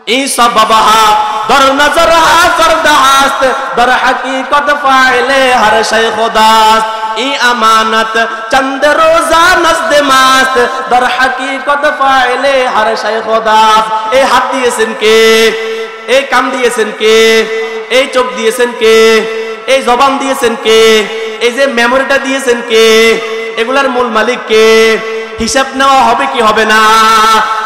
ই সবাবহা দর নজর হাসর দাস্ত দর হकीकत ফাইলে হর শাই খুদাস্ত ই আমানত চন্দ রোজা নজদ মাস্ত দর হकीकत ফাইলে হর শাই খুদাস্ত। এই হাত দিয়েছেন কে? এই কান দিয়েছেন কে? এই চোখ দিয়েছেন কে? এই জবান দিয়েছেন কে? এই যে মেমোরিটা দিয়েছেন কে? এগুলার মূল মালিক কে? হিসাব নেওয়া হবে কি হবে না?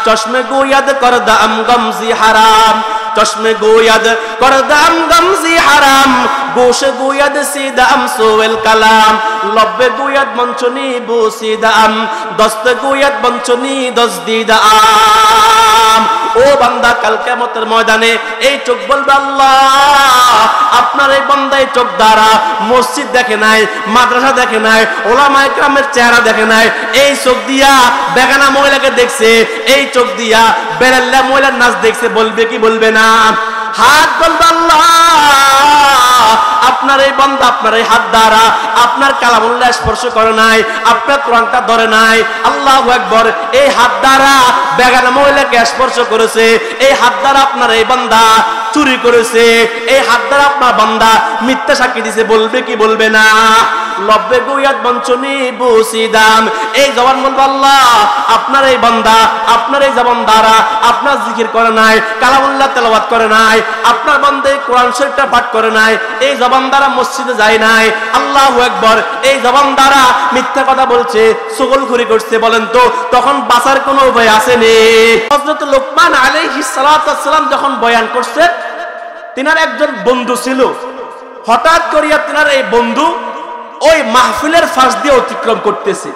চশমে গোয়াদ কর দাম গমজি হারাম, চশমে গোয়াদ কর দাম গমজি হারাম, গোশ গোয়াদ সিদাম সোয়েল কালাম, লব্বে গোয়াদ মঞ্চনি বুসিদাম, দস্ত গোয়াদ মঞ্চনি দসদিদাম। ও বান্দা, কাল কিয়ামতের ময়দানে এই চোখ বলবে আল্লাহ আপনার এই বান্দাই চোখ দ্বারা মসজিদ দেখে নাই, মাদ্রাসা দেখে নাই, ওলামা ইকরামের চেহারা দেখে নাই, এই চোখ দিয়া বেগানা মহিলাকে দেখছে, এই চোখ দিয়া বেলাল্লা মহিলার নাচ দেখছে। বলবে কি বলবে না? হাত বলবে আল্লাহ আপনার এই বান্দা আপনার এই হাত দ্বারা আপনার কালামুল্লাহ স্পর্শ করে নাই, আপনার কোরআনটা ধরে নাই। আল্লাহু আকবার। এই হাত দ্বারা বেগানা মহিলাকে স্পর্শ করেছে, এই হাত দ্বারা আপনার এই বান্দা চুরি করেছে, এই হাত দ্বারা আপনার বান্দা মিথ্যা সাক্ষী দিয়েছে। বলবে কি বলবে না? লব্বে গুয়াত বঞ্চনি বুসিদাম। এই জবান বলবে আল্লাহ আপনার এই বান্দা আপনার এই জবান দ্বারা আপনার জিকির করে নাই, কালামুল্লাহ তেলাওয়াত করে নাই, আপনার বান্দা কোরআন শরীফটা পাঠ করে নাই, এই জবান দ্বারা মসজিদে যায় নাই। আল্লাহু আকবার। এই জবান দ্বারা মিথ্যা কথা বলছে, চুগলখড়ি করছে। বলেন তো তখন বাঁচার কোনো উপায় আসেনি? হযরত লোকমান আলাইহিস সালাতু ওয়াস সালাম যখন বয়ান করছে, তিনার একজন বন্ধু ছিল। হঠাৎ করিয়া তিনার এই বন্ধু ওই মাহফিলের ফাঁস দিয়ে অতিক্রম করতেছে।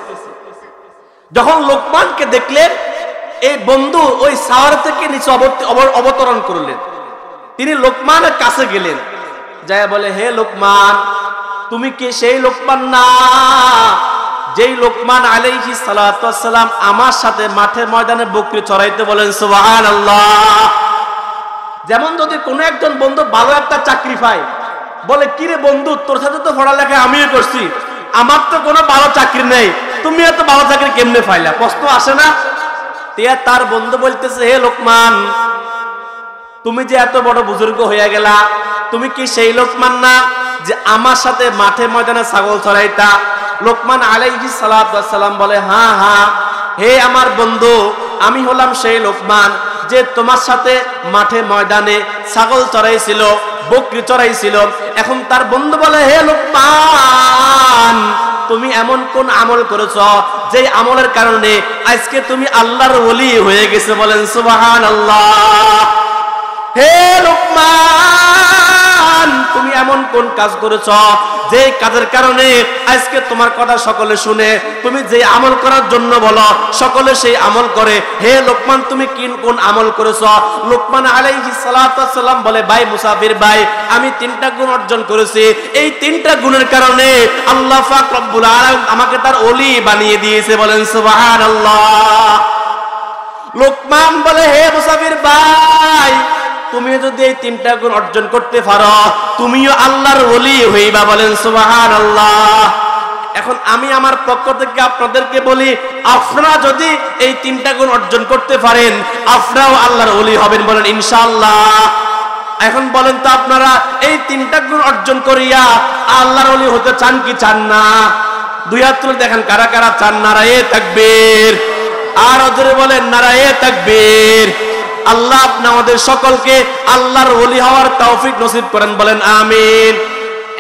যখন লোকমানকে দেখলেন, এই বন্ধু ওই সাওয়ার থেকে নিচে অবতরণ করলেন। তিনি লোকমানের কাছে গেলেন, যায় বলে, হে লোকমান, তুমি কি সেই লোকমান না যেই লোকমান আলাইহিস সালাতু ওয়াস সালাম আমার সাথে মাঠে ময়দানে বকরি চড়াইতে? বলেন সুবহানাল্লাহ। যেমন যদি কোনো একজন বন্ধু ভালো একটা চাকরি পায়, বলে কি রে বন্ধু, তোর সাথে তো পড়ালেখা আমিও করছি, আমার তো কোনো ভালো চাকরি নেই, তুমি এত ভালো চাকরি কেমনে পাইলা? প্রশ্ন আসে না? তার বন্ধু বলতেছে, হে লোকমান, তুমি যে এত বড় বুজুর্গ হয়ে গেলা, তুমি কি সেই লোকমান না যে আমার সাথে মাঠে ময়দানে ছাগল চড়াইতা? লোকমান আলাইহিস সালাতু ওয়াস সালাম বলে, হ্যাঁ হ্যাঁ, হে আমার বন্ধু, আমি হলাম সেই লোকমান যে তোমার সাথে মাঠে ময়দানে ছাগল চড়াইছিল, বকরি চড়াইছিল। এখন তার বন্ধু বলে, হে লোকমান, তুমি এমন কোন আমল করেছ যে আমলের কারণে আজকে তুমি আল্লাহর ওলি হয়ে গেছে? বলেন সুবহানাল্লাহ। হে লোকমান, তুমি এমন কোন কাজ করেছ যে কাজের কারণে আজকে তোমার কথা সকলে শুনে, তুমি যে আমল করার জন্য বলো সকলে সেই আমল করে। হে লোকমান, তুমি কোন আমল করেছ? লোকমান আলাইহিস সালাতু ওয়াস সালাম বলে, ভাই মুসাফির ভাই, আমি 3টা গুণ অর্জন করেছি। এই 3টা গুণের কারণে আল্লাহ পাক রব্বুল আলামিন আমাকে তার ওলি বানিয়ে দিয়েছে। বলেন সুবহানাল্লাহ। লোকমান বলে, হে মুসাফির ভাই, তুমি যদি এই 3টা গুণ অর্জন করতে পারো, তুমিও আল্লাহর ওলি হইবা। বলেন সুবহানাল্লাহ। এখন আমি আমার পক্ষ থেকে আপনাদেরকে বলি, আপনারা যদি এই 3টা গুণ অর্জন করতে পারেন, আপনারাও আল্লাহর ওলি হবেন। বলেন ইনশাআল্লাহ। এখন বলেন তো, আপনারা এই 3টা গুণ অর্জন করিয়া আল্লাহর ওলি হতে চান কি চান না? দুই হাত তুলে দেখেন কারা কারা চান। নারায়ে তাকবীর। আর জোরে বলেন নারায়ে তাকবীর। আল্লাহ আপনি আমাদের সকলকে আল্লাহর ওলি হওয়ার তৌফিক নসিব করেন। বলেন আমিন।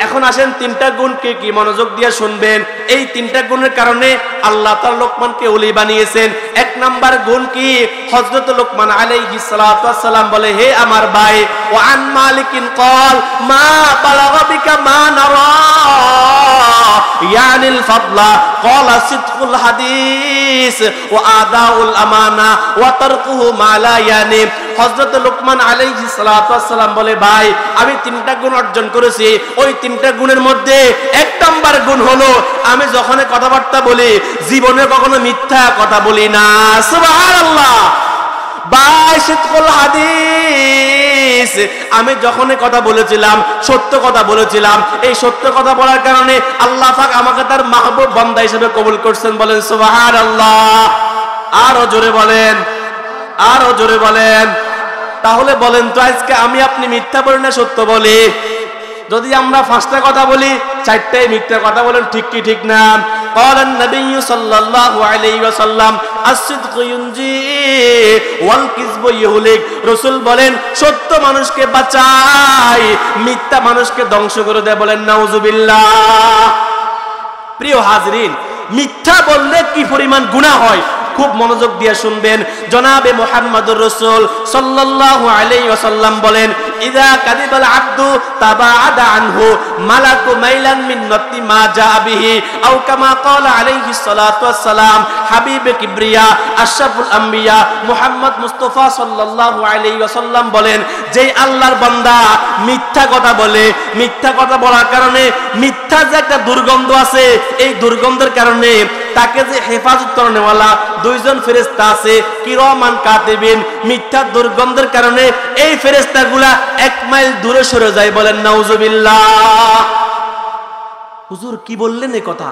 এখন আসেন 3টা গুণ কি কি, মনোযোগ দিয়ে শুনবেন। এই 3টা গুণের কারণে আল্লাহ তাআলা লোকমানকে ওলি বানিয়েছেন। 1 নাম্বার গুণ কি? হযরত লোকমান আলাইহিস সালাতু ওয়াস সালাম বলে, হে আমার ভাই, ওয়া আন মালিকিন ক্বাল মা বালাগা বিকা মা নারা ইয়ানিল ফাদলা ক্বালা সিদকুল হাদিস ওয়া আদাউল আমানা ওয়া তারকুহু মা লা ইয়ানি। হযরত লোকমান আলাইহিস সালাতু ওয়াস সালাম বলে, ভাই, আমি 3টা গুণ অর্জন করেছি। ওই 3টা গুণের মধ্যে 1 নাম্বার গুণ হলো, আমি যখন কথাবার্তা বলি জীবনে কখনো মিথ্যা কথা বলি না। সুবহানাল্লাহ। ভাই, সিদকুল হাদিস, আমি যখন কথা বলেছিলাম সত্য কথা বলেছিলাম। এই সত্য কথা বলার কারণে আল্লাহ পাক আমাকে তার মাহবুব বান্দা হিসেবে কবুল করছেন। বলেন সুবহানাল্লাহ। আরো জোরে বলেন, আরো জোরে বলেন। তাহলে বলেন তো আজকে আমি আপনি মিথ্যা বলি না সত্য বলি? যদি আমরা 5টা কথা বলি 4টাই মিথ্যা কথা, বলেন ঠিক কি ঠিক না? قال النبي صلى الله عليه وسلم الصدق ينجي والكذب يهلك। রাসূল বলেন সত্য মানুষকে বাঁচায়, মিথ্যা মানুষকে ধ্বংস করে দেয়। বলেন নাউজুবিল্লাহ। প্রিয় হাজরিন, মিথ্যা বললে কি পরিমাণ গুনাহ হয় খুব মনোযোগ দিয়ে শুনবেন। জনাবে মুহাম্মদুর রাসূল সাল্লাল্লাহু আলাইহি ওয়াসাল্লাম বলেন ইযা কাযিবাল আবদু তাবাআদা আনহু মালাকু মাইলান মিন নাতি মা জা বিহি আও কামা ক্বালা আলাইহিস সালাতু ওয়াসসালাম। হাবিবে কিবরিয়া আশরাফুল আম্বিয়া মুহাম্মদ মুস্তাফা সাল্লাল্লাহু আলাইহি ওয়াসাল্লাম বলেন যেই আল্লাহর বান্দা মিথ্যা কথা বলে, মিথ্যা কথা বলার কারণে মিথ্যা যে একটা দুর্গন্ধ আছে, এই দুর্গন্ধের কারণে তাকে যে হেফাজত করেনওয়ালা 2জন ফেরেশতা আছে কিরামান কাতিবিন, মিথ্যা দুর্গন্ধের কারণে এই ফেরেশতাগুলা 1 মাইল দূরে সরে যায়। বলেন নাউজুবিল্লাহ। হুজুর কি বললেন এই কথা?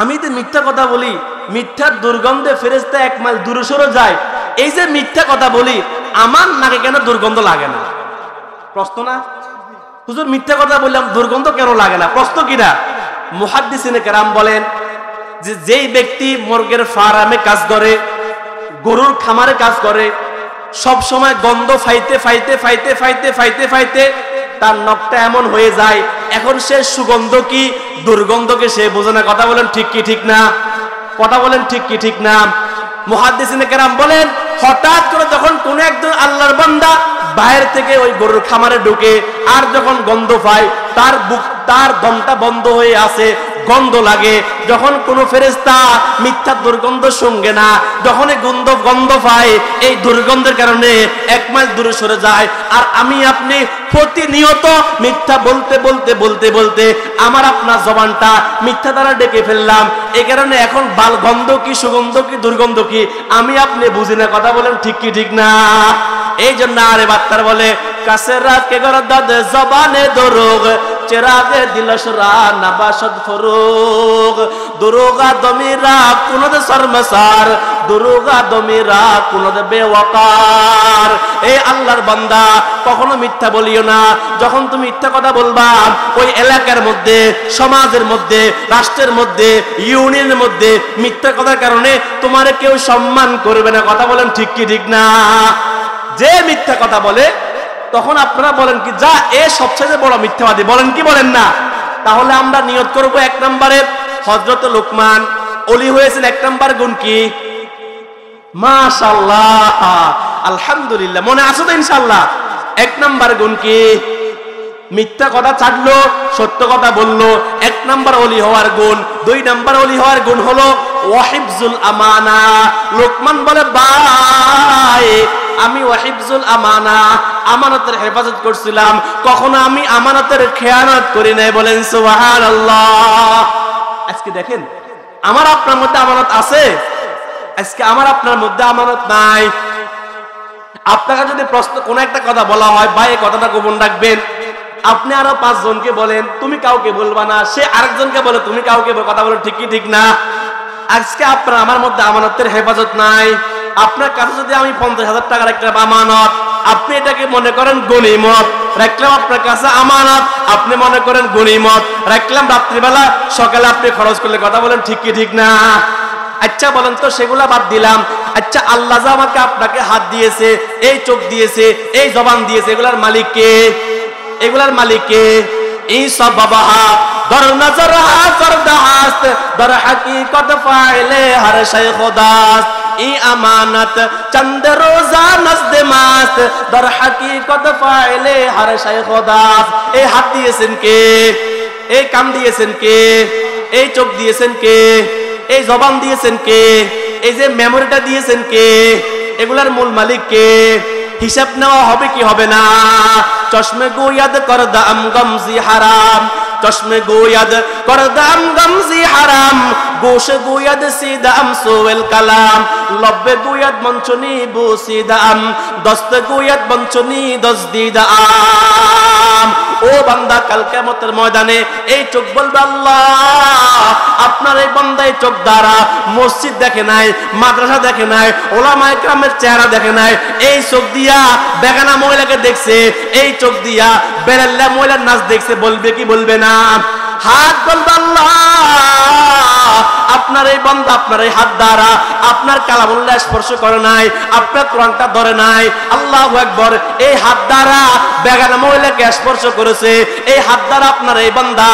আমি তো মিথ্যা কথা বলি, মিথ্যার দুর্গন্ধে ফেরেশতা 1 মাইল দূরে সরে যায়। এই যে মিথ্যা কথা বলি, আমার নাকে কেন দুর্গন্ধ লাগে না? প্রশ্ন না? হুজুর মিথ্যা কথা বললাম, দুর্গন্ধ কেন লাগে না? প্রশ্ন কিনা? মুহাদ্দিসিনে কেরাম বলেন যে যেই ব্যক্তি মুরগির ফার্মে কাজ করে, গরুর খামারে কাজ করে, সব সময় গন্ধ ফাইতে ফাইতে ফাইতে ফাইতে ফাইতে ফাইতে তার নখটা এমন হয়ে যায়, এখন সে সুগন্ধ কি দুর্গন্ধকে সে বোঝে না। কথা বলেন ঠিক কি ঠিক না? কথা বলেন ঠিক কি ঠিক না? মুহাদ্দিসিনে কেরাম বলেন হঠাৎ করে যখন কোন একজন আল্লাহর বান্দা বাইরে থেকে ওই গরুর খামারে ঢুকে, আর যখন গন্ধ পায় তার দমটা বন্ধ হয়ে আসে, গন্ধ লাগে। যখন কোন ফেরেশতা মিথ্যা দুর্গন্ধ সঙ্গে না, যখনই গন্ধ পায় এই দুর্গন্ধের কারণে 1 মাইল দূরে সরে যায়। আর আমি আপনি প্রতিনিয়ত মিথ্যা বলতে বলতে বলতে বলতে আমার আপনার জবানটা মিথ্যা দ্বারা ডেকে ফেললাম। এই কারণে এখন গন্ধ কি সুগন্ধ কি দুর্গন্ধ কি আমি আপনি বুঝি না। কথা বলেন ঠিক কি ঠিক না? এই জন্য আরে বাত্তার বলে কাছে রাখে গরদাদ জবানে দরুগ চেরাগে দিলশরা নাবাশদ ফরুগ দুরুগা দমিরা কুনদে শর্মসার দুরুগা দমিরা কুনদে বেওয়াকার। এই আল্লাহর বান্দা কখনো মিথ্যা বলিও না। যখন তুমি মিথ্যা কথা বলবা, ওই এলাকার মধ্যে, সমাজের মধ্যে, রাষ্ট্রের মধ্যে, ইউনিয়নের মধ্যে মিথ্যা কথার কারণে তোমারে কেউ সম্মান করবে না। কথা বলেন ঠিক কি ঠিক না? যে মিথ্যা কথা বলে তখন আপনারা বলেন কি যা এ সবচেয়ে বড় মিথ্যাবাদী, বলেন কি বলেন না? তাহলে আমরা নিয়ত করব 1 নম্বরে হযরত লোকমান ওলি হয়েছেন। 1 নম্বর গুণ কি? মাশাআল্লাহ, আলহামদুলিল্লাহ, মনে আছে তো ইনশাআল্লাহ? 1 নম্বর গুণ কি? মিথ্যা কথা ছাড়লো, সত্য কথা বললো। 1 নম্বর ওলি হওয়ার গুণ। 2 নম্বর ওলি হওয়ার গুণ হলো ওয়াহিবজুল আমানা। লোকমান বলে ভাই আমি ওয়াহিবজুল আমানা, আমানতের হেফাজত করছিলাম, কখনো আমি আমানতের খেয়ানত করি নাই। বলেন সুবহানাল্লাহ। আজকে দেখেন আমার আপনার মধ্যে আমানত আছে, আজকে আমার আপনার মধ্যে আমানত নাই। আপনাকে যদি প্রশ্ন কোন একটা কথা বলা হয়, ভাই এই কথাটা গোপন রাখবেন, আপনি আরো 5 জনকে বলেন তুমি কাউকে বলবা না, সে আরেকজনকে বলে তুমি কাউকে কথা বলো, ঠিক কি ঠিক না? আজকে আপনার আমার মধ্যে আমানতের হেফাজত নাই। আপনার কাছে যদি আমি 50,000 টাকা রাখলাম আমানত, আপনি এটাকে মনে করেন গনিমত। রাখলাম আপনার কাছে আমানত, আপনি মনে করেন গনিমত। রাখলাম রাত্রিবেলা, সকালে আপনি খরচ করলে, কথা বলেন ঠিক কি ঠিক না? আচ্ছা বলেন তো সেগুলা বাদ দিলাম, আচ্ছা আল্লাহ যা আমাকে আপনাকে হাত দিয়েছে, এই চোখ দিয়েছে, এই জবান দিয়েছে, এগুলার মালিক কে? এগুলার মালিক কে? এই সব বাবা দর নজর ফরদাস্ত দর হकीकत ফাইলে হর শৈ খুদাস্ত ই আমানত চন্দ রোজা নজদ মাস্ত দর হकीकत ফাইলে হর শৈ খুদাস্ত। এই হাত দিয়েছেন কে? এই কান দিয়েছেন কে? এই চোখ দিয়েছেন কে? এই জবান দিয়েছেন কে? এই যে মেমোরিটা দিয়েছেন কে? এগুলার মূল মালিক কে? হিসাব নেওয়া হবে কি হবে না? চশমে গোয়াদ কর দাম গমজি হারাম, চশমে গোয়াদ কর দাম গমজি হারাম, গোশে গোয়াদ সিদাম সোয়েল কালাম, লব্বে গোয়াদ মঞ্চনি বো সিদাম, দস্তে গোয়াদ মঞ্চনি দস দিদাম। ও বান্দা কাল কিয়ামতের ময়দানে এই চোখ বলবে আল্লাহ আপনার এই বান্দা এই চোখ দ্বারা মসজিদ দেখে নাই, মাদ্রাসা দেখে নাই, ওলামায়ে কেরামের চেহারা দেখে নাই, এই চোখ দিয়া বেগানা মহিলাকে দেখছে, এই চোখ দিয়া বেরেল্লা মহিলার নাচ দেখছে, বলবে কি বলবে না? হাত বলবে আল্লাহ আপনার এই বান্দা আপনার এই হাত দ্বারা আপনার কালামুল্লাহ স্পর্শ করে নাই, আপনার কোরআনটা ধরে নাই। আল্লাহু আকবার। এই হাত দ্বারা বেগানা মহিলাকে স্পর্শ করেছে, এই হাত দ্বারা আপনার এই বান্দা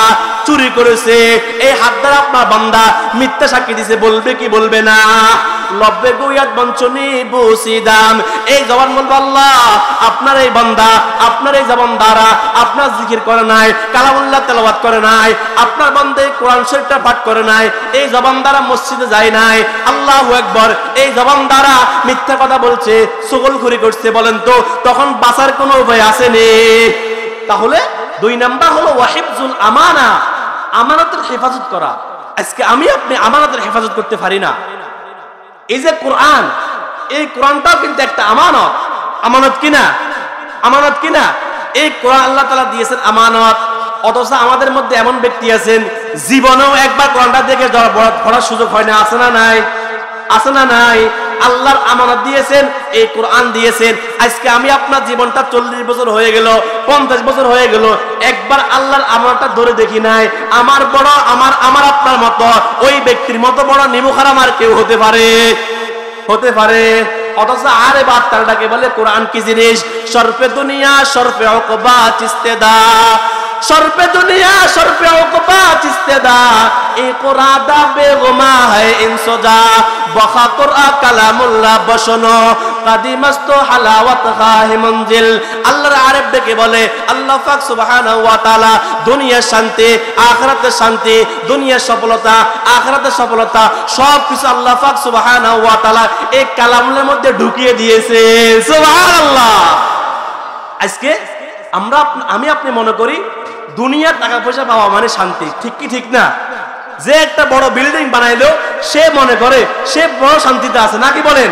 চুরি করেছে, এই হাত দ্বারা আপনার বান্দা মিথ্যা সাক্ষী দিছে, বলবে কি বলবে না? লব্বে গুয়াত বঞ্চনি বুসিদাম। এই জবান বলবে আল্লাহ আপনার এই বান্দা আপনার এই জবান দ্বারা আপনার জিকির করে নাই, কালামুল্লাহ তেলাওয়াত করে নাই, আপনার বান্দা এই কোরআন শরীফটা পাঠ করে নাই, এই জবান দ্বারা মসজিদে যায় নাই। আল্লাহু আকবার। এই জবান দ্বারা মিথ্যা কথা বলছে, চগলখুরি করছে। বলেন তো তখন বাঁচার কোনো উপায় আছে নি? তাহলে 2 নাম্বার হলো ওয়াহিবজুল আমানা, আমানতের হেফাজত করা। আজকে আমি আপনি আমানতের হেফাজত করতে পারি না। এই যে কোরআন, এই কোরআনটাও কিন্তু একটা আমানত। আমানত কিনা? আমানত কিনা? এই কোরআন আল্লাহ তাআলা দিয়েছেন আমানত। অথচ আমাদের মধ্যে এমন ব্যক্তি আছেন জীবনেও একবার কোরআনটা দেখে পড়ার সুযোগ হয় না। আছে না নাই? আছে না নাই? আল্লাহর আমানত দিয়েছেন, এই কোরআন দিয়েছেন। আজকে আমি আপনার জীবনটা 40 বছর হয়ে গেল, 50 বছর হয়ে গেল, একবার আল্লাহর আমানতটা ধরে দেখি নাই। আমার বড় আমার আপনার মতো ওই ব্যক্তির মতো বড় নিমুখারাম আর কেউ হতে পারে? হতে পারে? অথচ আরে বার্তাটাকে বলে কোরআন কি জিনিস? শরফে দুনিয়া শরফে উকবা চিস্তেদা, শরফে দুনিয়া শরফে উকবা চিস্তেদা, এই কোরআদা বেগমা হয় ইনসজা, বখা কোরআন কালামুল্লাহ বসনো কাদিমাস্ত হালাওয়াত খাহে মঞ্জিল। আল্লাহর আরেফ ডেকে বলে আল্লাহ পাক সুবহানাহু ওয়া তাআলা দুনিয়ার শান্তি আখিরাতের শান্তি, দুনিয়ার সফলতা আখিরাতের সফলতা সব কিছু আল্লাহ পাক সুবহানাহু ওয়া তাআলা এই কালামের মধ্যে ঢুকিয়ে দিয়েছে। সুবহানাল্লাহ। আজকে আমি আপনি মনে করি দুনিয়ার টাকা পয়সা পাওয়া মানে শান্তি। ঠিক কি ঠিক না? যে একটা বড় বিল্ডিং বানাইলো সে মনে করে সে বড় শান্তিতে আছে, নাকি বলেন?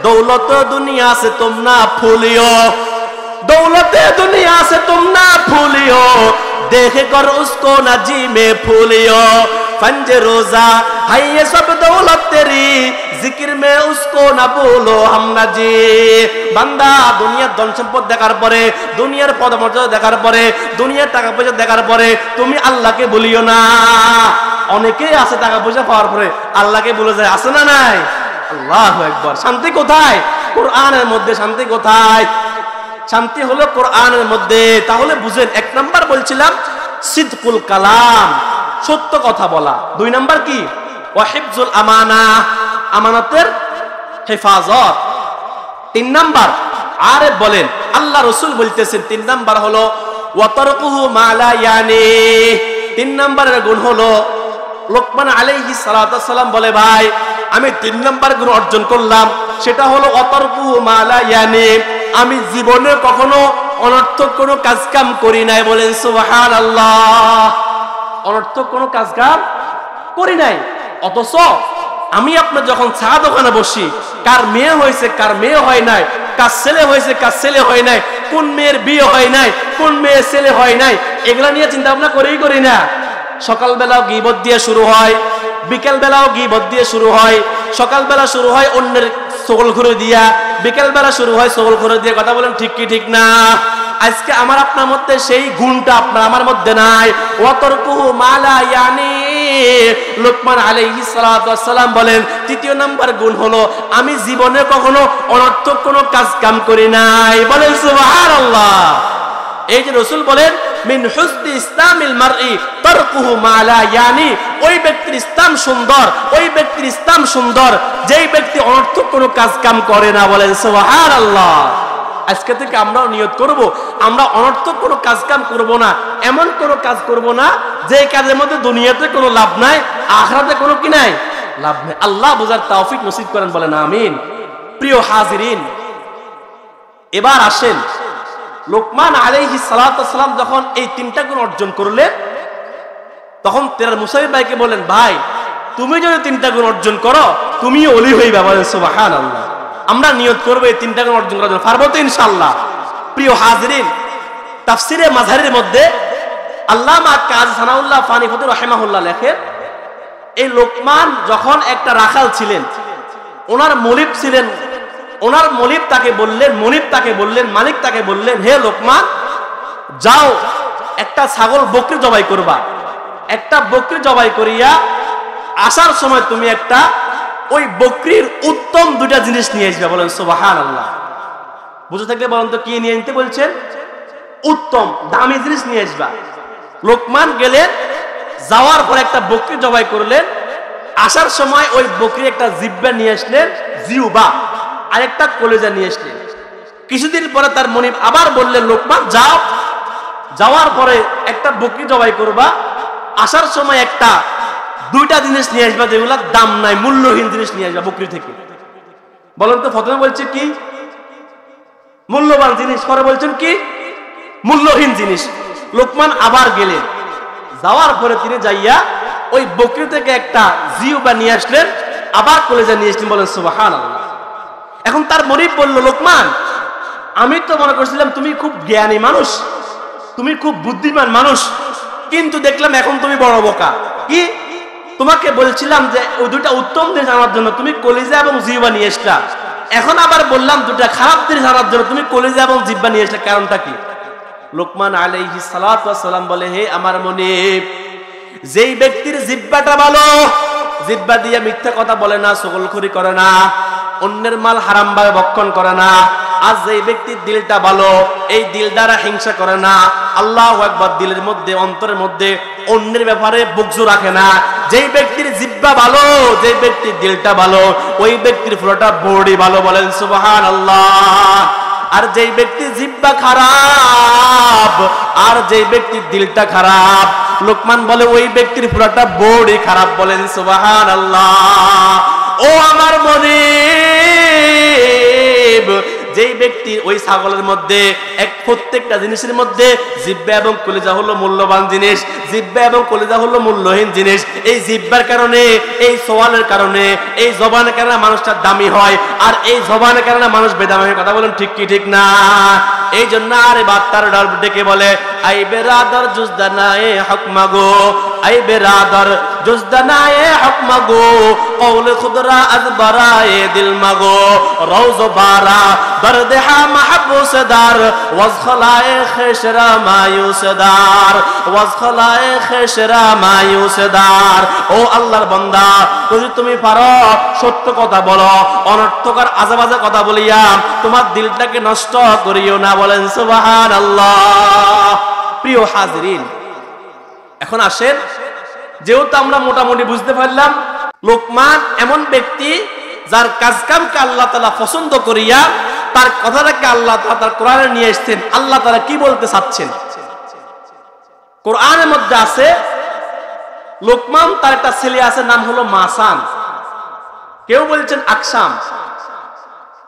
দৌলত দুনিয়া से तुम ना फूलियो, दौलत दुनिया से तुम ना फूलियो, देख कर उसको ना जी में फूलियो, फंज रोजा है ये सब दौलत तेरी, जिक्र में उसको ना बोलो हम ना जी। বান্দা দুনিয়ার ধন সম্পদ দেখার পরে, দুনিয়ার পদমর্যাদা দেখার পরে, দুনিয়ার টাকা পয়সা দেখার পরে তুমি আল্লাহকে বলিও না। অনেকেই আছে টাকা পয়সা পাওয়ার পরে আল্লাহকে বলে যায়, আছে না নাই? আল্লাহু আকবার। শান্তি কোথায়? কোরআনের মধ্যে। শান্তি কোথায়? শান্তি হলো কোরআনের মধ্যে। তাহলে বুঝেন, 1 নাম্বার বলছিলাম সিদকুল কালাম, সত্য কথা বলা। 2 নাম্বার কি? ওয়াহিবজুল আমানা, আমানতের হেফাজত। 3 নাম্বার আরেফ বলেন, আল্লাহ রাসূল বলতেছেন 3 নাম্বার হলো ওয়াতারকুহু মা লা ইয়ানি। 3 নাম্বারের গুণ হলো লোকমান আলাইহিস সালাতু ওয়াস সালাম বলে, ভাই আমি 3 নাম্বার গুণ অর্জন করলাম, সেটা হলো ওয়াতারকুহু মা লা ইয়ানি। আমি জীবনে কখনো অনর্থক কোনো কাজ কাম করি নাই। বলেন সুবহানাল্লাহ। অনর্থক কোনো কাজ কাম করি নাই। অথচ আমি আপনার যখন চা দোকানে বসি, কার মেয়ে হয়েছে কার মেয়ে হয় নাই, কার ছেলে হয়েছে কার ছেলে হয় নাই, কোন মেয়ের বিয়ে হয় নাই, কোন মেয়ের ছেলে হয় নাই, এগুলা নিয়ে চিন্তা ভাবনা করি না। সকালবেলাও গীবত দিয়ে শুরু হয়, বিকেল বেলাও গীবত দিয়ে শুরু হয়। সকালবেলা শুরু হয় অন্যের চগলখুরি দিয়া, বিকেল বেলা শুরু হয় চগলখুরি দিয়ে। কথা বলেন ঠিক কি ঠিক না? আজকে আমার আপনার মধ্যে সেই গুণটা আপনার আমার মধ্যে নাই। ওয়াতারকুহু মা লা ইয়ানি। লোকমান আলাইহিস সালাতু ওয়াস সালাম বলেন 3 নাম্বার গুণ হলো আমি জীবনে কখনো অনর্থক কোনো কাজ কাম করি নাই। বলেন সুবহানাল্লাহ। এই যে রাসূল বলেন মিন হুসনি ইসলামিল মারই তারকুহু মা লা ইয়ানি। ওই ব্যক্তির ইসলাম সুন্দর, ওই ব্যক্তির ইসলাম সুন্দর যেই ব্যক্তি অনর্থক কোনো কাজ কাম করে না। বলেন সুবহানাল্লাহ। আজকে থেকে আমরাও নিয়ত করব, আমরা অনর্থক কোনো কাজ কাম করব না, এমন কোনো কাজ করব না যে কাজের মধ্যে দুনিয়াতে কোনো লাভ নাই, আখিরাতে কোনো কি নাই, লাভ নাই। আল্লাহ বুঝার তৌফিক নসিব করেন। বলেন আমিন। প্রিয় হাজিরিন, এবার আসেন লোকমান আলাইহিস সালাতু ওয়াস সালাম যখন এই 3টা গুণ অর্জন করলেন, তখন তেনার মুসাইব ভাইকে বলেন, ভাই তুমি যদি 3টা গুণ অর্জন করো তুমিও ওলি হইবা। বলেন সুবহানাল্লাহ। আমরা নিয়ত করব এই 3টা গুণ অর্জন করার জন্য। পারবো তো ইনশাআল্লাহ? প্রিয় হাজিরিন, তাফসিরে মাযহারের মধ্যে আল্লামা কাজী সানাউল্লাহ ফানিফুতুর রাহিমাহুল্লাহ লেখেন, এই লোকমান যখন একটা রাখাল ছিলেন, ওনার মনিব ছিলেন, ওনার মনিব তাকে বললেন, মালিক তাকে বললেন, হে লোকমান, যাও একটা ছাগল বকরি জবাই করবা, একটা বকরি জবাই করিয়া আসার সময় তুমি একটা ওই বকরির উত্তম দুইটা জিনিস নিয়ে আসবে। বলেন সুবহানাল্লাহ। বুঝে থাকলে বলেন তো কি নিয়ে নিতে বলছেন? উত্তম দামি জিনিস নিয়ে আসবা। লোকমান গেলেন, যাওয়ার পর একটা বকরি জবাই করলেন, আসার সময় ওই বকরি একটা জিহ্বা নিয়ে আসলেন, জিহ্বা, আর একটা কলিজা নিয়ে আসলেন। কিছুদিন পরে তার মনিব আবার বললেন, লোকমান যাও, যাওয়ার পরে একটা বকরি জবাই করবা, আসার সময় একটা দুইটা জিনিস নিয়ে আসবা, যেগুলা দাম নাই, মূল্যহীন জিনিস নিয়ে আসবা বকরি থেকে। বলেন তো, প্রথমে বলছে কি? মূল্যবান জিনিস, পরে বলছেন কি? মূল্যহীন জিনিস। লোকমান আবার গেলেন, যাওয়ার পরে তিনি যাইয়া ওই বকরি থেকে একটা জিহ্বা নিয়ে আসলেন, আবার কলিজা নিয়ে আসলেন। বলেন সুবহানাল্লাহ। এখন তার মনিব বলল, লোকমান, আমি তো মনে করছিলাম তুমি খুব জ্ঞানী মানুষ, তুমি খুব বুদ্ধিমান মানুষ, কিন্তু দেখলাম এখন তুমি বড় বোকা। কি? তোমাকে বলছিলাম যে ওই দুইটা উত্তম জিনিস আনার জন্য, তুমি কলিজা এবং জিহ্বা নিয়ে আসলা, এখন আবার বললাম দুইটা খারাপ জিনিস আনার জন্য তুমি কলিজা এবং জিহ্বা নিয়ে আসলে, কারণটা কি? লোকমান আলাইহিস সালাতু ওয়াস সালাম বলে, হে আমার মনিব, যেই ব্যক্তির জিহ্বাটা ভালো, জিহ্বা দিয়ে মিথ্যা কথা বলে না, চগলখড়ি করে না, অন্যের মাল হারাম ভাবে ভক্ষণ করে না, আর যেই ব্যক্তির দিলটা ভালো, এই দিল দ্বারা হিংসা করে না, আল্লাহু আকবার, দিলের মধ্যে, অন্তরের মধ্যে অন্যের ব্যাপারে বুকজু রাখে না, যেই ব্যক্তির জিহ্বা ভালো, যেই ব্যক্তির দিলটা ভালো, ওই ব্যক্তির পুরোটা বডি ভালো। বলেন সুবহানাল্লাহ। আর যেই ব্যক্তির জিহ্বা খারাপ, আর যেই ব্যক্তির দিলটা খারাপ, লোকমান বলে ওই ব্যক্তির পুরোটা বডি খারাপ। বলেন সুবহানাল্লাহ। ও আমার মনিব, যেই ব্যক্তি ওই ছাগলের মধ্যে প্রত্যেকটা জিনিসের মধ্যে জিহ্বা এবং কলিজা হলো মূল্যবান জিনিস, জিহ্বা এবং কলিজা হলো মূল্যহীন জিনিস, এই জিহ্বার কারণে, এই সোয়ালের কারণে, এই জবানের কারণে মানুষটা দামি হয়, আর এই জবানের কারণে মানুষ বেদামি হয়। কথা বলেন ঠিক কি ঠিক না? এই জন্য আরে বাত্তার ডাল ডেকে বলে, আই বেরাদার জুজদানায়ে হক মাগো, আই বেরাদার জুজদানায়ে হক মাগো, কওলে খুদরা আজবারায়ে দিল মাগো, রওজ বারা দরদেহা মাহবুসদার, ওয়াজ খলায়ে খেশরা মায়ুসদার, ওয়াজ খলায়ে খেশরা মায়ুসদার। ও আল্লাহর বান্দা, যদি তুমি পারো সত্য কথা বলো, অনর্থকর আজেবাজে কথা বলিয়া তোমার দিলটাকে নষ্ট করিও না। বলেন সুবহানাল্লাহ। প্রিয় হাজিরিন, এখন আসেন, যেহেতু আমরা মোটামুটি বুঝতে পারলাম লোকমান এমন ব্যক্তি যার কাজকামকে আল্লাহ তাআলা পছন্দ করিয়া তার কথাটাকে আল্লাহ তাআলা তার কোরআনে নিয়ে এসেছেন। আল্লাহ তাআলা কি বলতে চাচ্ছেন? কোরআনের মধ্যে আছে, লোকমান তার একটা ছেলে আছে, নাম হলো মাসান, কেউ বলছেন আকসাম।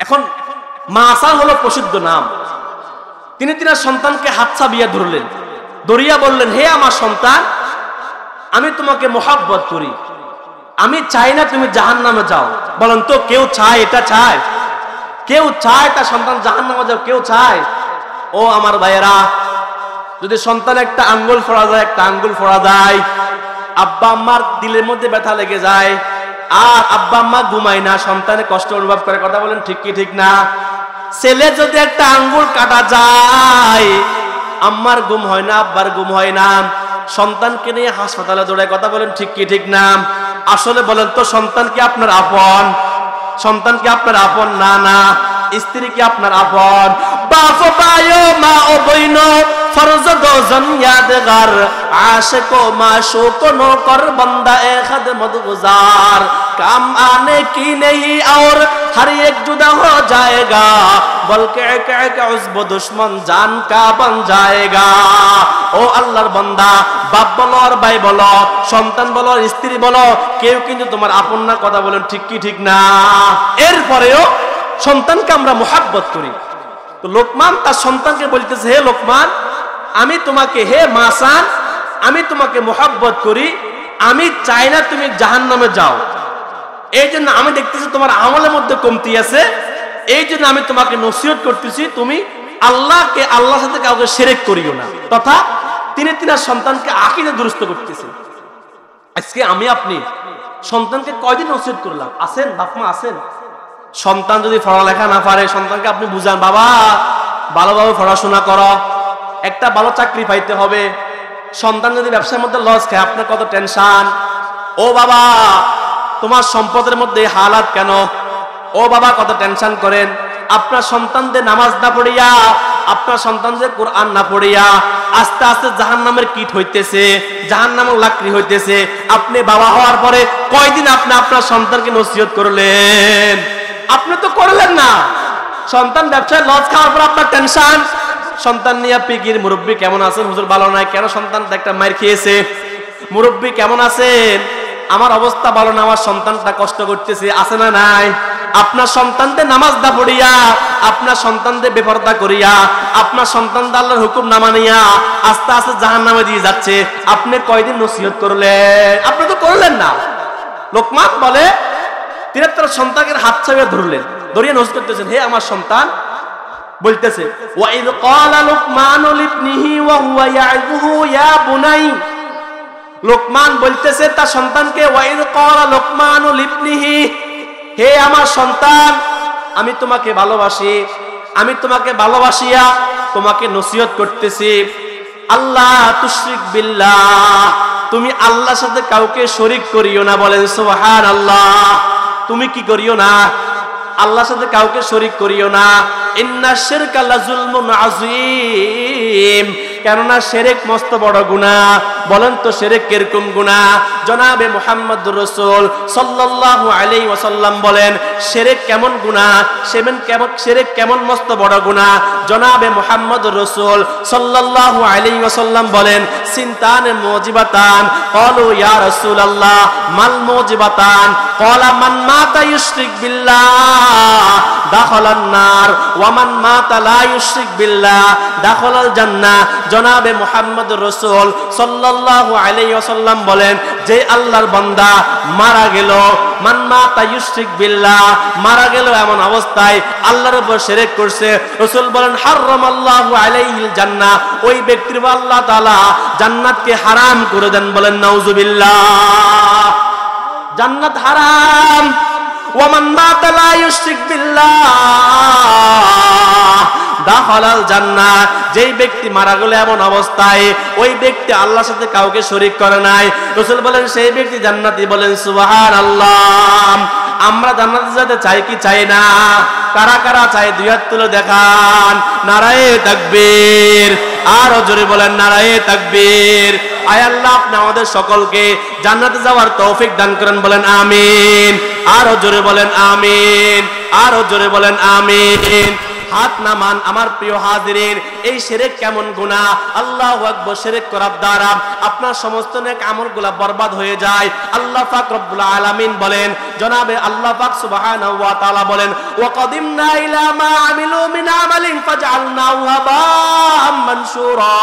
এখন মাসান হলো প্রসিদ্ধ নাম। তিনি তিনার সন্তানকে হাতছা বিয়ে ধরলেন, ধরিয়া বললেন, হে আমার সন্তান, আমি তোমাকে মোহাব্বত করি, আমি চাই না তুমি জাহান্নামে যাও। বলেন তো, কেউ চায় এটা? চায়? কেউ চায় তার সন্তান জাহান্নামে যাও? কেউ চায়? ও আমার ভাইয়েরা, যদি সন্তান একটা আঙ্গুল ফোড়া যায়, একটা আঙ্গুল ফোড়া যায়, আব্বা আম্মার দিলের মধ্যে ব্যথা লেগে যায়, আর আব্বা আম্মা ঘুমায় না, সন্তানে কষ্ট অনুভব করে। কথা বলেন ঠিক কি ঠিক না? ছেলে যদি একটা আঙ্গুল কাটা যায়, আম্মার ঘুম হয় না, আব্বার ঘুম হয় না, সন্তানকে নিয়ে হাসপাতালে দৌড়ায়। কথা বলেন ঠিক কি ঠিক না? আসলে বলেন তো, সন্তান কি আপনার আপন? সন্তান কি আপনার আপন? না না। স্ত্রী কি আপনার আপন? বাপ বায়ো মা ও বইন ফরজ গজন ইয়াদগার, আশিক ও মাশুক নৌকর বন্দা এ खिदमत गुजार, काम आने की नहीं और हर एक जुदा हो जाएगा, बल्कि एक एक उज़्ब दुश्मन जान का बन जाएगा। ও আল্লাহর বান্দা, বাপ বলো আর ভাই বলো, সন্তান বলো আর স্ত্রী বলো, কেউ কিন্তু তোমার আপন না। কথা বলেন ঠিক কি ঠিক না? এরপরেও সন্তানকে আমরা মোহাব্বত করি। তো লোকমান তার সন্তানকে বলতেছে, হে লোকমান, আমি তোমাকে, হে মাসান, আমি তোমাকে মোহাব্বত করি, আমি চাই না তুমি জাহান্নামে যাও। এই জন্য আমি দেখতেছি তোমার আমলের মধ্যে কমতি আছে, এই জন্য আমি তোমাকে নসিহত করতেছি, তুমি আল্লাহকে আল্লাহর সাথে কাউকে শিরক করিও না, তথা তিনি তিনার সন্তানকে আকীদা দুরুস্ত করতেছেন। আজকে আমি আপনি সন্তানকে কয়দিন নসিহত করলাম? আছেন বাপ মা আছেন? সন্তান যদি পড়ালেখা না পারে সন্তানকে আপনি বুঝান, বাবা ভালোভাবে পড়াশোনা করো, একটা ভালো চাকরি পাইতে হবে। সন্তান যদি ব্যবসার মধ্যে লস খায় আপনার কত টেনশন। ও বাবা তোমার সম্পদের মধ্যে হালাত কেন? ও বাবা কত টেনশন করেন। আপনার সন্তানদের নামাজ না পড়িয়া, আপনার সন্তানদের কোরআন না পড়িয়া আস্তে আস্তে জাহান্নামের কীট হইতেছে, জাহান্নামের লাকড়ি হইতেছে। আপনি বাবা হওয়ার পরে কয়দিন আপনি আপনার সন্তানকে নসিহত করলেন? আপনি তো করলেন না। সন্তান ব্যবসায় লস খাওয়ার পর আপনার টেনশন। সন্তান নিয়ে পিকির, মুরব্বী কেমন আছেন? হুজুর ভালো নাই। কেন? সন্তান একটা মার খেয়েছে। মুরব্বী কেমন আছেন? আমার অবস্থা ভালো না, আমার সন্তানটা কষ্ট করতেছে। আছে না নাই? আপনার সন্তানদের নামাজ না পড়িয়া, আপনার সন্তানদের বেপরদা করিয়া, আপনার সন্তানদের আল্লাহর হুকুম না মানিয়া আস্তে আস্তে জাহান্নামে দিয়ে যাচ্ছে। আপনি কয়দিন নসিহত করলেন? আপনি তো করলেন না। লোকমান বলে তিনি তার সন্তানের হাত ছাড়িয়ে ধরলেন, ধরিয়ে নসিহত করতেছেন, হে আমার সন্তান। বলতেছে ওয়াইদ ক্বালা লুকমানু লিবনিহি ওয়া হুয়া ইয়াইযুহু ইয়া বুনাই। লোকমান বলতেছে তার সন্তানকে, ওয়াইদ ক্বালা লুকমানু লিবনিহি, হে আমার সন্তান আমি তোমাকে ভালোবাসি, আমি তোমাকে ভালোবাসিয়া তোমাকে নসিহত করতেছি। আল্লাহ তুশরিক বিল্লাহ, তুমি আল্লাহর সাথে কাউকে শরীক করিও না। বলেন সুবহানাল্লাহ। তুমি কি করিও না? আল্লাহর সাথে কাউকে শরীক করিও না। ইন্নাশ শিরকা লাযুলমুন আযীম, কেননা শিরক মস্ত বড় গুনাহ। বলেন তো শিরক কিরকম গুনাহ? জনাবে মুহাম্মদুর রাসূল সাল্লাল্লাহু আলাইহি ওয়াসাল্লাম বলেন শিরক কেমন গুনাহ, শিরক কেমন মস্ত বড় গুনাহ। জনাবে মুহাম্মদুর রাসূল সাল্লাল্লাহু আলাইহি ওয়াসাল্লাম বলেন সিনতানে মুজিবাতান। ক্বালু ইয়া রাসূলুল্লাহ মাল মুজিবাতান? ক্বালা মান মাতা ইউশরিক বিল্লাহ দাখালান নার ওয়া মান মাতা লা ইউশরিক বিল্লাহ দাখালাল জান্নাহ। জনাবে মুহাম্মদুর রাসূল সাল্লাল্লাহু আলাইহি ওয়াসাল্লাম বলেন যে আল্লাহর বান্দা মারা গেল, মান মাতা ইউশরিক বিল্লাহ, মারা গেল এমন অবস্থায় আল্লাহর উপর শিরক করছে, রাসূল বলেন হারামাল্লাহু আলাইহিল জান্নাহ, ওই ব্যক্তির উপর আল্লাহ তাআলা জান্নাতকে হারাম করে দেন। বলেন নাউযুবিল্লাহ। জান্নাত হারাম। ওয়া মান মাতা লা ইউশরিক বিল্লাহ দাখালাল জান্নাহ, যেই ব্যক্তি মারা গেল এমন অবস্থায় ওই ব্যক্তি আল্লাহর সাথে কাউকে শরীক করে নাই, রাসূল বলেন সেই ব্যক্তি জান্নাতি। বলেন সুবহানাল্লাহ। আমরা জান্নাতে যেতে চাই কি চাই না? কারা কারা চাই দুই হাত তুলে দেখান। নারায়ে তাকবীর। আরো জোরে বলেন নারায়ে তাকবীর। আয় আল্লাহ আপনি আমাদের সকলকে জান্নাতে যাওয়ার তৌফিক দান করেন। বলেন আমিন। আরো জোরে বলেন আমিন। আরো জোরে বলেন আমিন। হাত নামান আমার প্রিয় হাজিরিন। এই শিরক কেমন গুনাহ? আল্লাহু আকবার। শিরক করার দ্বারা আপনার সমস্ত নেক আমলগুলো বরবাদ হয়ে যায়। আল্লাহ পাক রব্বুল আলামিন বলেন, জনাবে আল্লাহ পাক সুবহানাহু ওয়া তাআলা বলেন ওয়া কাদিমনা ইলা মা আমিলু মিন আমালিন ফাজআলনাহু হাবাআম মানসুরা।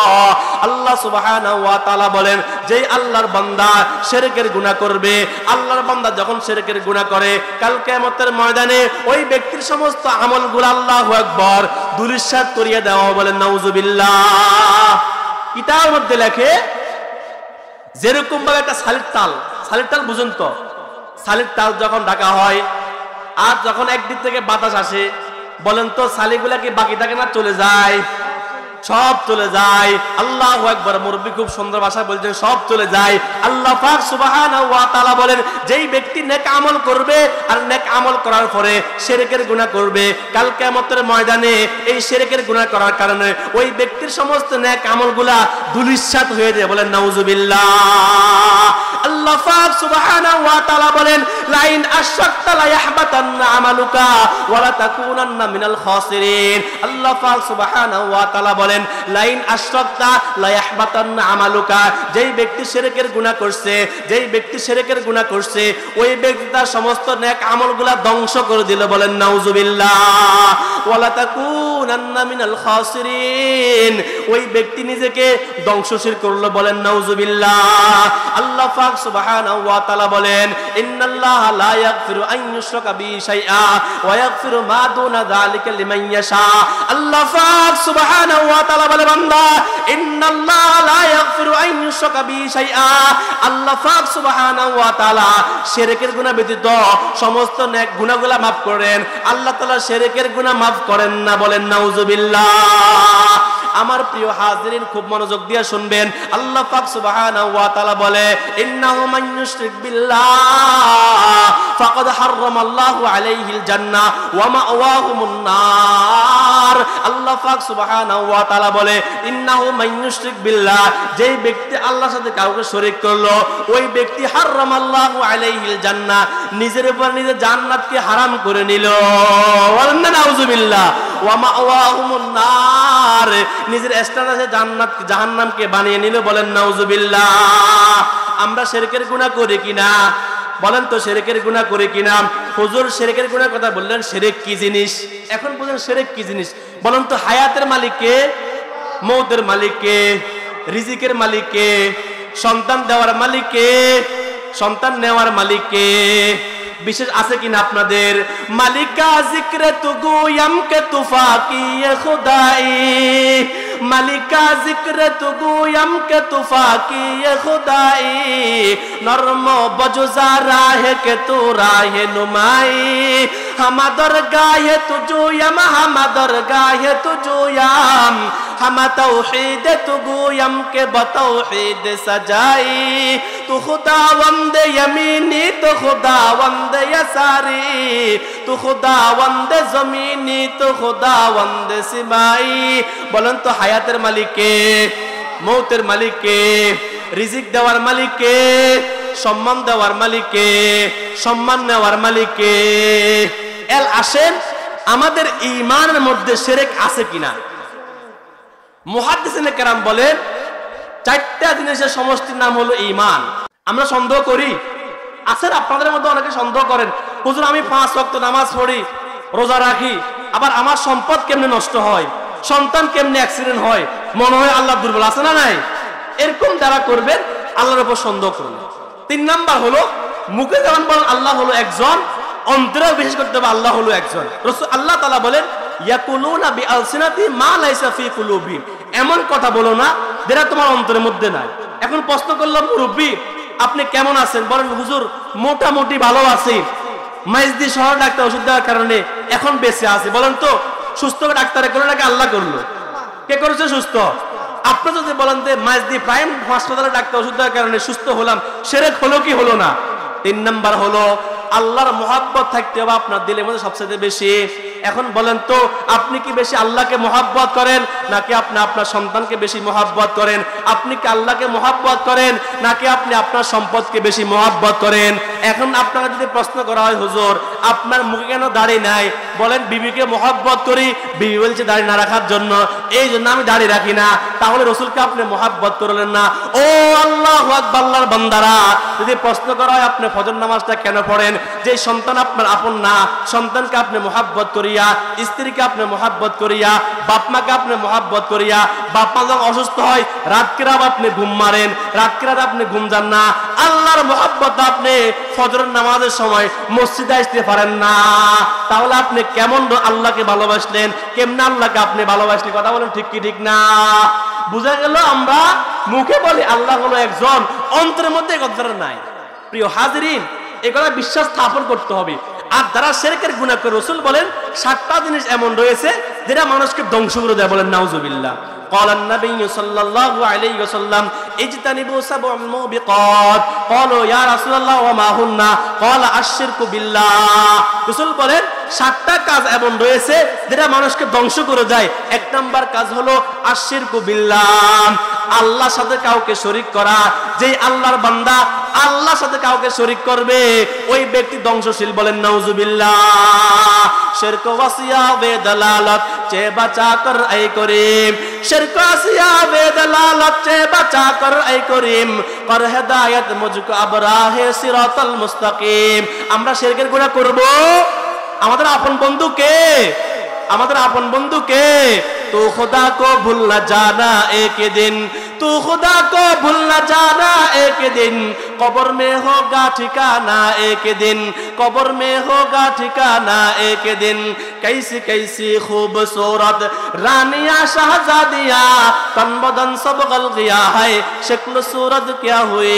আল্লাহ সুবহানাহু ওয়া তাআলা বলেন যেই আল্লাহর বান্দা শিরকের গুনাহ করবে, আল্লাহর বান্দা যখন শিরকের গুনাহ করে কাল কিয়ামতের ময়দানে ওই ব্যক্তির সমস্ত আমলগুলো আল্লাহু আকবার দুলিশাত করিয়ে দেওয়া। বলেন নাউযুবিল্লাহ। কিতাবের মধ্যে লেখে যেরকম ভাবে একটা শালির তাল বুঝুন তো, শালির তাল যখন ঢাকা হয় আর যখন একদিক থেকে বাতাস আসে, বলেন তো শালিগুলা কি বাকি থাকে না চলে যায়? সব চলে যায়। আল্লাহু আকবার। মুরব্বি খুব সুন্দর ভাষায় বলছেন সব চলে যায়। আল্লাহ পাক সুবহানাহু ওয়া তাআলা বলেন যেই ব্যক্তি নেক আমল করবে আর নেক আমল করার পরে শিরকের গুনাহ করবে, কাল কিয়ামতের ময়দানে এই শিরকের গুনাহ করার কারণে ওই ব্যক্তির সমস্ত নেক আমলগুলা ধূলিসাৎ হয়ে যায়। বলেন নাউযুবিল্লাহ। আল্লাহ পাক সুবহানাহু ওয়া তাআলা বলেন লাইন আশরাকতা লা ইয়াহবাতান্না আমালুকা ওয়া লা তাকুনান্না মিনাল খাসিরিন। আল্লাহ পাক সুবহানাহু ওয়া তাআলা বলেন লাইন আশরাকতা লা ইয়াহবাতান্না আমালুকা, যেই ব্যক্তি শিরকের গুনাহ করছে, যেই ব্যক্তি শিরকের গুনাহ করছে ওই ব্যক্তি তার সমস্ত নেক আমলগুলা ধ্বংস করে দিল। বলেন নাউযুবিল্লাহ। ওয়া লা তাকুনান্না মিনাল খাসিরিন, ওই ব্যক্তি নিজেকে ধ্বংসশীল করলো। বলেন নাউযুবিল্লাহ। আল্লাহ পাক পাক সুবহানাহু ওয়া তাআলা বলেন ইন্নাল্লাহা লা ইয়াগফিরু আন ইউশরাকা বিহি শাইআ ওয়া ইয়াগফিরু মা দুনা যালিকা লিমান ইয়াশা। আল্লাহ পাক সুবহানাহু ওয়া তাআলা বলে বান্দা ইন্নাল্লাহা লা ইয়াগফিরু আন ইউশরাকা বিহি শাইআ, আল্লাহ পাক সুবহানাহু ওয়া তাআলা শিরকের গুনাহ ব্যতীত সমস্ত নেক গুনাহগুলো maaf করেন। আল্লাহ তাআলা শিরকের গুনাহ maaf করেন না, বলেন নাউজুবিল্লাহ। আমার প্রিয় হাজিরিন খুব মনোযোগ দিয়ে শুনবেন, আল্লাহ পাক সুবহানাহু ওয়া তাআলা বলে ইন্নাহু মান ইউশরিক বিল্লাহ ফাকাদ হাররামাল্লাহু আলাইহিল জান্নাহ ওয়া মাওয়াহুমুন নার। আল্লাহ পাক সুবহানাহু ওয়া তাআলা বলে ইন্নাহু মান ইউশরিক বিল্লাহ, যেই ব্যক্তি আল্লাহর সাথে কাউকে শরীক করলো ওই ব্যক্তি হাররামাল্লাহু আলাইহিল জান্নাহ, নিজের উপর নিজে জান্নাতকে হারাম করে নিল, বলেন না নাউজুবিল্লাহ। ওয়া মাওয়াহুমুন নার, নিজের স্ট্যাটাসে জান্নাত জাহান্নামকে বানিয়ে নিল, বলেন নাউজুবিল্লাহ। আমরা শিরকের গুনাহ করি কিনা বলেন তো, শিরকের গুনাহ করি কিনা? হুজুর শিরকের গুনাহের কথা বললেন, শিরক কি জিনিস? এখন বুঝেন শিরক কি জিনিস? বলেন তো, হায়াতের মালিক কে? মৌতের মালিক কে? রিজিকের মালিক কে? সন্তান দেওয়ার মালিক কে? সন্তান নেওয়ার মালিক কে? বিশেষ আছে কিনা আপনাদের? মালিকা জিক্রে তু গুয়াম কে তুফাকি খুদাই, মালিকা জিক্রে তু গুয়াম কে তুফাকি খুদাই, নরম বজুজা রাহে কে তু রাহে নুমাই, হামাদর গায়ে তু জুয়াম হামাদর গায়ে তু জুয়াম, হামা তৌহিদ তু গুয়াম কে বতৌহিদ সজাই, তু খুদাवंद यमीनी तो खुदावंद यसारी, तू खुदावंद जमीनी तो खुदावंद सिमाई। বলেন তো হায়াতের মালিক কে? মৌতের মালিক কে? রিজিক দেওয়ার মালিক কে? সম্মান দেওয়ার মালিক কে? সম্মান নেওয়ার মালিক কে? এল আসেন আমাদের ঈমানের মধ্যে শিরক আছে কিনা? মুহাদ্দিসিনে কেরাম বলেন চারটা জিনিসের সমষ্টির নাম হলো ঈমান। আমরা সন্দেহ করি, আছেন আপনাদের মধ্যে অনেকে সন্দেহ করেন, হুজুর আমি 5 ওয়াক্ত নামাজ পড়ি, রোজা রাখি, আবার আমার সম্পদ কেমনে নষ্ট হয়, সন্তান কেমনে অ্যাক্সিডেন্ট হয়, মনে হয় আল্লাহ দুর্বল, আছে না নাই? এরকম যারা করবেন আল্লাহর উপর সন্দেহ করবেন। 3 নাম্বার হলো মুখে যেমন বলেন আল্লাহ হলো একজন, অন্তরেও বিশেষ করতে হবে আল্লাহ হলো একজন। রাসূল আল্লাহ তাআলা বলেন ইয়াকুলুনা বিআলসিনাতি মা লাইসা ফি কুলুবিহিম, এমন কথা বলো না যেটা তোমার অন্তরের মধ্যে নাই। এখন প্রশ্ন করলাম, মুরব্বি আপনি কেমন আছেন? বলেন হুজুর মোটামুটি ভালো আছি, মাইজদি শহর ডাক্তার ওষুধ দেওয়ার কারণে এখন বেঁচে আছি। বলেন তো সুস্থ ডাক্তারে করলো নাকি আল্লাহ করলো? কে করেছে সুস্থ? আপনি যদি বলেন যে মাইজদি প্রাইম হাসপাতালে ডাক্তার ওষুধ দেওয়ার কারণে সুস্থ হলাম, শিরক হলো কি হলো না? 3 নাম্বার হলো আল্লাহর মহব্বত থাকতে হবে আপনার দিলের মধ্যে সবচেয়ে বেশি। এখন বলেন তো আপনি কি বেশি আল্লাহকে মহব্বত করেন নাকি আপনি আপনার সন্তানকে বেশি মহব্বত করেন? আপনি কি আল্লাহকে মহব্বত করেন নাকি আপনি আপনার সম্পদকে বেশি মহব্বত করেন? এখন আপনাকে যদি প্রশ্ন করা হয় হুজুর আপনার মুখে কেন দাড়ি নাই? বলেন বিবিকে মহব্বত করি, বিবি বলছে দাড়ি না রাখার জন্য, এই জন্য আমি দাড়ি রাখি না। তাহলে রাসূলকে আপনি মহব্বত করলেন না। ও আল্লাহু আকবার, আল্লাহর বান্দারা, যদি প্রশ্ন করা হয় আপনি ফজর নামাজটা কেন পড়েন? যে সন্তান আপনার আপন না, সন্তানকে আপনি মহব্বত করিয়া, স্ত্রীকে আপনি মহব্বত করিয়া, বাপ মাকে আপনি মহব্বত করিয়া, বাপ মা যখন অসুস্থ হয় রাতকে আপনি ঘুম মারেন, রাতকে আপনি ঘুম যান না, আল্লাহর মহব্বত আপনি ফজরের নামাজের সময় মসজিদে আসতে পারেন না, তাহলে আপনি কেমন আল্লাহকে ভালোবাসলেন? কেমনে আল্লাহকে আপনি ভালোবাসলেন? কথা বলেন ঠিক কি ঠিক না? বুঝা গেল আমরা মুখে বলি আল্লাহ হলো একজন, অন্তরের মধ্যে কথা নাই। প্রিয় হাজিরিন, এগুলা বিশ্বাস স্থাপন করতে হবে। আর যারা শিরকের গুনাহ করে, রাসূল বলেন 7টা জিনিস এমন রয়েছে যেটা মানুষকে ধ্বংস করে দেয়, বলেন নাউজুবিল্লাহ। قال النبي صلى الله عليه وسلم اجتنبوا 7 الموبقات قالوا يا رسول الله وما هن قال الشرك بالله। রাসূল বলেন 7টা কাজ এমন রয়েছে যেটা মানুষকে ধ্বংস করে দেয়। 1 নাম্বার কাজ হলো আশিরকু বিল্লাহ, আল্লাহর সাথে কাউকে শরীক করা। যেই আল্লাহর বান্দা আল্লাহর সাথে কাউকে শরীক করবে ওই ব্যক্তি ধ্বংসশীল, বলেন নাউজুবিল্লাহ। শিরক ওয়াসিয়া বে দালালত চে বাঁচা কর এই করিম, শিরক ওয়াসিয়া বে দালালত চে বাঁচা কর এই করিম, কর হেদায়েত মুঝকো আবরাহে সিরাতাল মুস্তাকিম। আমরা শিরকের গুনাহ করব, আমাদের আপন বন্ধু কে? আমাদের আপন বন্ধু কে? तू खुदा को भूल न जाना एक दिन, तू खुदा को भूल न जाना एक दिन, कब्र में होगा ठिकाना एक दिन, कब्र में होगा ठिकाना एक दिन। कैसी कैसी खूबसूरत रानियां शहजादियां, तन बदन सब गल गया है, शक्ल सूरत क्या हुई।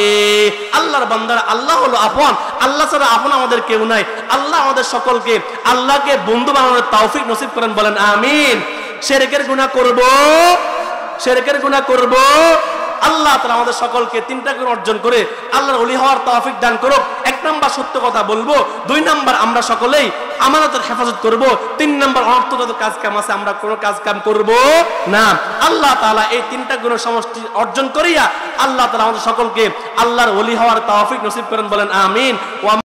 আল্লাহর বান্দারা, আল্লাহ হলো আপন, আল্লাহ ছাড়া আপন আমাদের কেউ নাই। আল্লাহ আমাদের সকলকে আল্লাহকে বন্ধু বানানোর তৌফিক নসিব করেন, বলেন আমিন। শিরকের গুনাহ করব, শিরকের গুনাহ করব, আল্লাহ তাআলা আমাদের সকলকে তিনটা গুণ অর্জন করে আল্লাহর ওলি হওয়ার তৌফিক দান করুক। এক নাম্বার সত্য কথা বলবো, দুই নাম্বার আমরা সকলেই আমানতের হেফাজত করব, তিন নাম্বার অর্থগত কাজ কাম আছে আমরা কোনো কাজ কাম করব না। আল্লাহ তাআলা এই তিনটা গুণের সমষ্টি অর্জন করিয়া আল্লাহ তাআলা আমাদের সকলকে আল্লাহর ওলি হওয়ার তৌফিক নসিব করেন, বলেন আমিন।